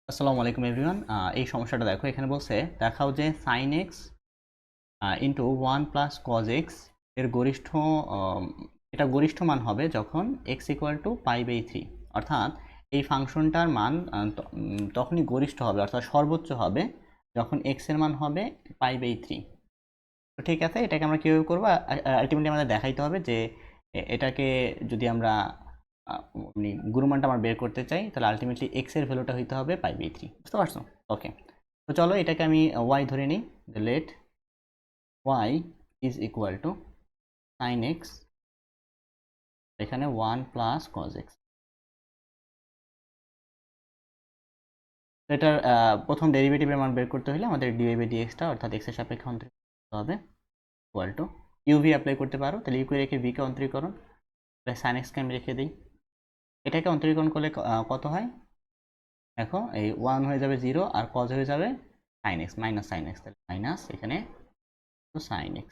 আসসালামু আলাইকুম এভরিওয়ান। এই সমস্যাটা দেখো, এখানে বলছে দেখাও যে sin x into 1 plus cos x এর গরিষ্ঠ আম, এটা গরিষ্ঠ মান হবে যখন x equal to pi by 3। অর্থাৎ এই ফাংশনটার মান তখনই গরিষ্ঠ হবে, অর্থাৎ সর্বোচ্চ হবে যখন x এর মান হবে পাই বাই 3। তো ঠিক আছে, এটাকে আমরা কীভাবে করবো? আলটিমেটলি আমাদের দেখাইতে হবে যে এটাকে যদি আমরা গুণমানটা আমরা বের করতে চাই, তাহলে আলটিমেটলি এক্স এর ভ্যালুটা হইতে হবে পাই বাই 3। বুঝতে পারছো? ওকে, তো চলো এটাকে আমি ওয়াই ধরে নিই। Let y is equal to sine x, এখানে 1 প্লাস কজ এক্স। এটার প্রথম ডেরিভেটিভের মান বের করতে হলে আমাদের ডিওয়াই বাই ডিএক্সটা অর্থাৎ এক্স এর সাপেক্ষে অন্তরীকরণ করতে হবে। ইকুয়াল টু ইউভি অ্যাপ্লাই করতে পারো, তাহলে ইউকে রেখে ভিকে অন্তরীকরণ, তাহলে সাইন এক্সকে আমি রেখে দিই। এটাকে অন্তরীকরণ করলে কত হয়? দেখো, এই 1 হয়ে যাবে 0 আর cos হয়ে যাবে sin x, minus sin x, তাহলে মাইনাস এখানে তো sin x,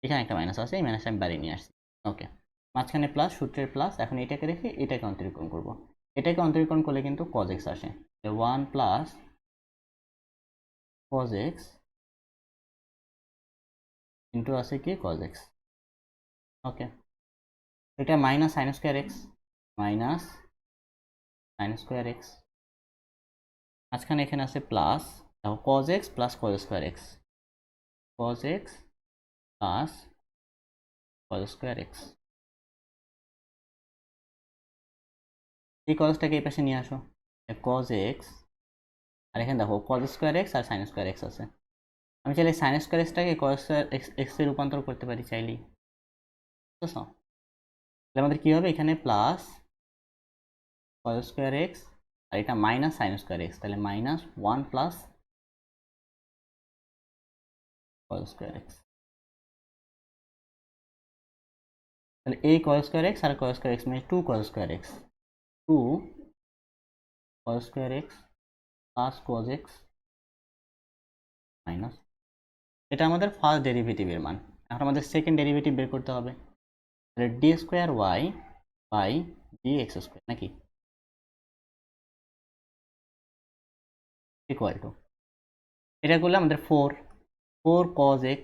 এখানে একটা মাইনাস আছে, এই মাইনাসটা আমি বাড়িয়ে নিয়ে আসছি। ওকে, মাঝখানে প্লাস, সূত্রের প্লাস, এখন এটাকে রেখে এটাকে অন্তরীকরণ করব। এটাকে অন্তরীকরণ করলে কিন্তু cos x আসে, 1 প্লাস cos x ইন্টু আছে কি cos x। ওকে, এটা minus sin square x, minus sin square x, মাঝখানে এখানে আছে প্লাস, দেখো cos x plus cos square x, cos x plus cos square x। এই কজটাকে এই পাশে নিয়ে আসো, cos x, আর এখানে দেখো cos স্কোয়ার x আর sin স্কোয়ার x আছে। আমি চাইলে sin স্কোয়ার xটাকে cos স্কোয়ার x এ রূপান্তর করতে পারি চাইলেই, বুঝছো? তাহলে আমাদের কি হবে, এখানে প্লাস cos স্কোয়ার x আর এটা মাইনাস sin স্কোয়ার x, তাহলে minus 1 plus cos square x। তাহলে এই cos স্কোয়ার x আর cos স্কোয়ার x মানে 2 cos square x, 2 cos square x plus cos x minus, এটা আমাদের ফার্স্ট ডেরিভেটিভের মান। এখন আমাদের সেকেন্ড ডেরিভেটিভ বের করতে হবে, তাহলে d square y by d x square নাকি ইকুয়াল টু, এটা করলে আমাদের 4 cos x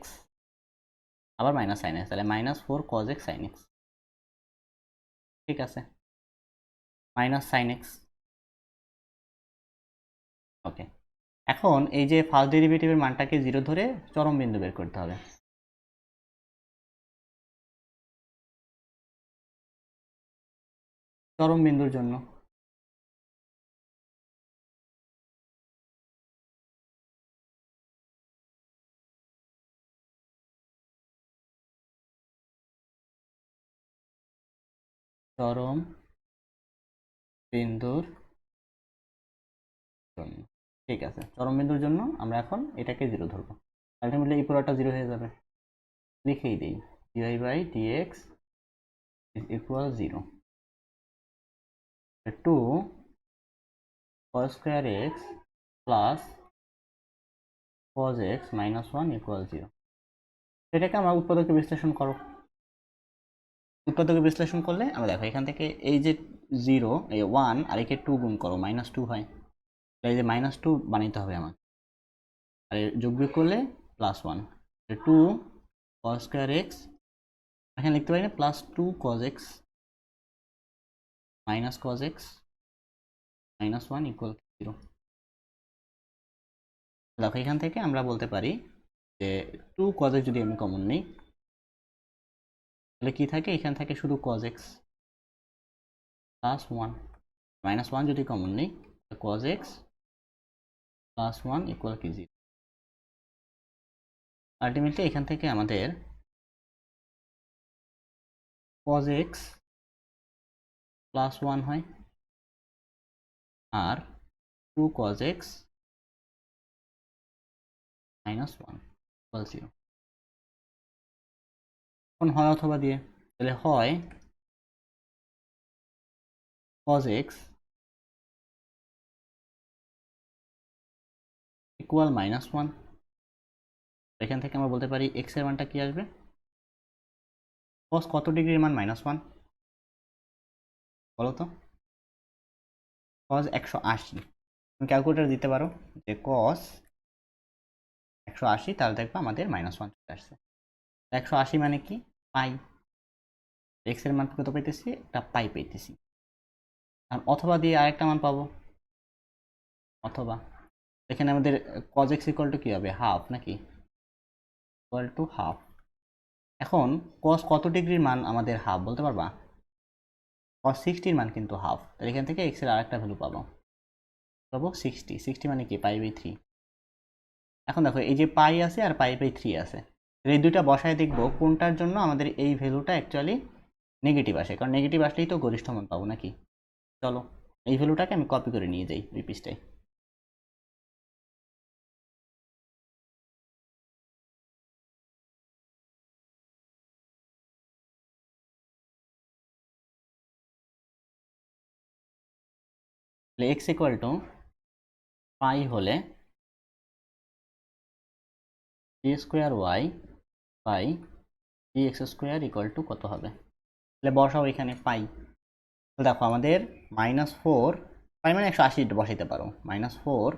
আবার মাইনাস সাইন এক্স, তাহলে minus 4 cos x sin x। ঠিক আছে, মাইনাস সাইন এক্স। ওকে, এখন এই যে ফার্স্ট ডেরিভেটিভের মানটাকে 0 ধরে চরম বিন্দু বের করতে হবে। চরম বিন্দুর জন্য চরম বিন্দুর জন্য, ঠিক আছে, চরম বিন্দুর জন্য আমরা এখন এটাকে 0 ধরবো। আলটিমেটলি এই পুরোটা 0 হয়ে যাবে, লিখেই দিই d i by d x is equal 0 to cos square x plus cos x minus 1 equal 0। এটাকে আমরা উৎপাদকে বিশ্লেষণ করো, উৎপাদকে বিশ্লেষণ করলে আমরা দেখো এখান থেকে এই যে 0 এই 1 আর একে 2 গুণ করো, মাইনাস 2 হয়, এই যে মাইনাস 2 বানাইতে হবে আমার, আর যোগ বিয়োগ করলে প্লাস 1, 2 cos স্কোয়ার এক্স, এখানে লিখতে পারি না plus 2 cos x minus cos x minus 1 equal 0। দেখো এখান থেকে আমরা বলতে পারি যে 2 cos x যদি আমি কমন নিই, তাহলে কি থাকে, এখান থেকে শুধু cos x প্লাস 1, মাইনাস 1 যদি কমন নিই, cos x প্লাস 1 ইকুয়াল কি 0। আলটিমেটলি এখান থেকে আমাদের cos x প্লাস 1 হয় আর 2 cos x মাইনাস 1 ইকুয়াল 0। এখন হয় অথবা দিয়ে, তাহলে হয় cos x ইকুয়াল মাইনাস 1, এখান থেকে আমরা বলতে পারি x এর মানটা কি আসবে, cos কত ডিগ্রির মান মাইনাস 1 বলো তো, cos 180, তুমি ক্যালকুলেটর দিতে পারো যে cos 180, তাহলে দেখবা আমাদের -1 চলে আসছে। 180 মানে কি? পাই। x এর মান কত পাইতেছি? একটা পাই পাইতেছি। আর অথবা দিয়ে আরেকটা মান পাবো, অথবা এখানে আমাদের cos x ইকুয়াল টু কি হবে? হাফ নাকি? Equal to half. এখন cos কত ডিগ্রির মান আমাদের হাফ বলতে পারবা? cos 60 মান কিন্তু হাফ, তাহলে এখান থেকে x এর আরেকটা ভ্যালু পাবো 60। 60 মানে কি? π/3। এখন দেখো এই যে পাই আছে আর π/3 আছে, এই দুইটা বসায় দেখবো কোনটার জন্য আমাদের এই ভ্যালুটা অ্যাকচুয়ালি নেগেটিভ আসে, কারণ নেগেটিভ আসলেই তো গরিষ্ঠ মান পাবো নাকি। চলো এই ভ্যালুটাকে আমি কপি করে নিয়ে যাই ওই পৃষ্ঠায়। x ইকুয়াল টু পাই হলে d² by dx² equal to কত হবে? তাহলে বসাও এখানে পাই। দেখো আমাদের -4, পাই মানে 180 বসাইতে পারো, -4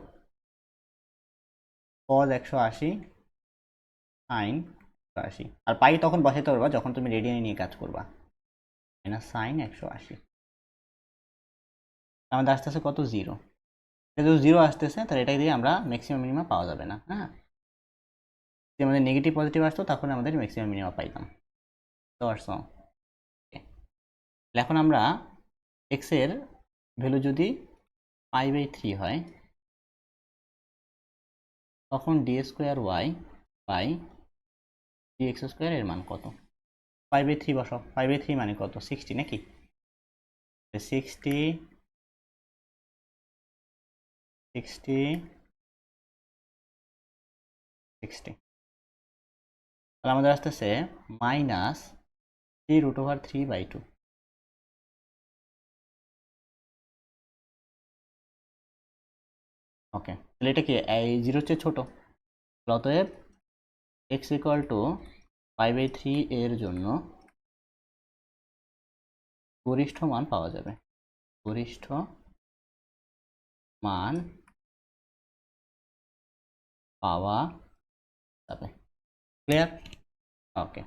cos 180 sin 180, আর পাই তখন বসাইতে পারবা যখন তুমি রেডিয়ানে নিয়ে কাজ করবা, sin 180। আমাদের আসতেছে কত? 0। যেহেতু 0 আসতেছে তাহলে এটা দিয়ে আমরা ম্যাক্সিমাম মিনিমাম পাওয়া যাবে না। হ্যাঁ, যদি আমাদের নেগেটিভ পজিটিভ আসতো তখন আমাদের ম্যাক্সিমাম মিনিমাম পাইতাম। তো আসছো এখন আমরা x এর ভ্যালু যদি π/3 হয় তখন d² বাই dx² এর মান কত? π/3 বসাও। π/3 মানে কত? 60 নাকি? 60 60 60, তাহলে আমাদের আসতেছে -3√3/2। ওকে, তাহলে এটা কি এই 0 চেয়ে ছোট? অতএব x ইকুয়াল টু π/3 এর জন্য গরিষ্ঠ মান পাওয়া যাবে, গরিষ্ঠ মান পাওয়া যাবে। ক্লিয়ার? ওকে।